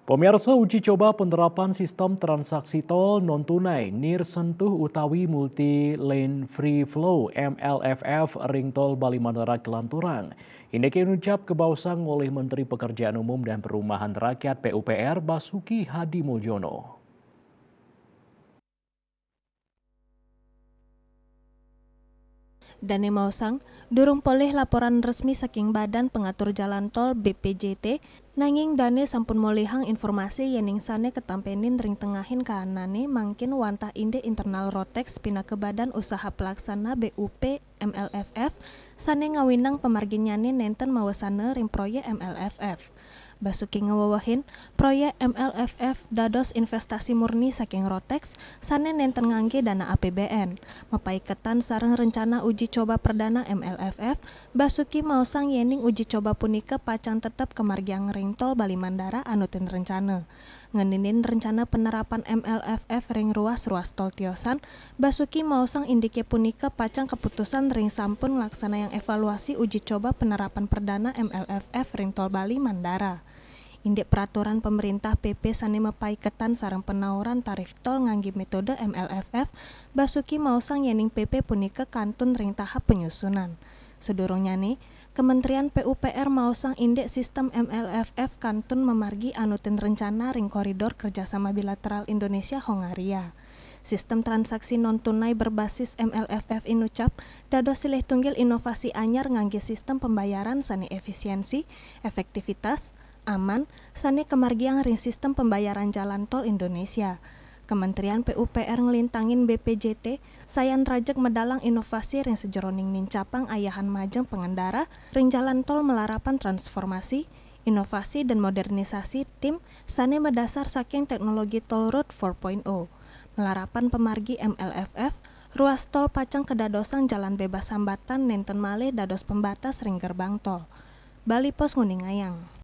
Pemirsa, uji coba penerapan sistem transaksi tol non-tunai NIR Sentuh Utawi Multi Lane Free Flow MLFF Ring Tol Bali Mandara Kelanturan. Ini diucap kebausang oleh Menteri Pekerjaan Umum dan Perumahan Rakyat PUPR Basuki Hadi Mulyono. Dane Mausang, durung poleh laporan resmi saking Badan Pengatur Jalan Tol BPJT, nanging Dane sampun molihang informasi yening sane ketampenin ring tengahin kaanane mangkin wantah inde internal Rotex pina ke Badan Usaha Pelaksana BUP MLFF, sane ngawinang pemarginyane nenten mawasana ring proyek MLFF. Basuki ngawawahin proyek MLFF dados investasi murni saking Rotex sane nenten ngangge dana APBN. Mapaiketan sareng rencana uji coba perdana MLFF, Basuki mausang yening uji coba punika pacang tetep kemargiang ring tol Bali Mandara anutin rencana. Ngeninin rencana penerapan MLFF ring ruas tol Tiosan, Basuki mausang indike punika pacang keputusan ring sampun laksana yang evaluasi uji coba penerapan perdana MLFF ring tol Bali Mandara. Indek peraturan pemerintah PP sane mapaiketan sareng penauran tarif tol ngangge metode MLFF, Basuki mausang yening PP punika kantun ring tahap penyusunan. Sedurungnyane, Kementerian PUPR mausang indek sistem MLFF kantun memargi anutin rencana ring koridor kerjasama bilateral Indonesia-Hongaria. Sistem transaksi non-tunai berbasis MLFF inucap dados silih tunggil inovasi anyar ngangge sistem pembayaran sane efisiensi, efektivitas, aman, sane kemargiang ring sistem pembayaran jalan tol Indonesia. Kementerian PUPR ngelintangin BPJT, sayan rajek medalang inovasi ring sejeroning nincapang ayahan majeng pengendara, ring jalan tol melarapan transformasi, inovasi dan modernisasi tim, sane mendasar saking teknologi Toll Road 4.0. Melarapan pemargi MLFF, ruas tol pacang kedadosan jalan bebas hambatan nenten malih dados pembatas ring gerbang tol. Bali Pos Nguningayang.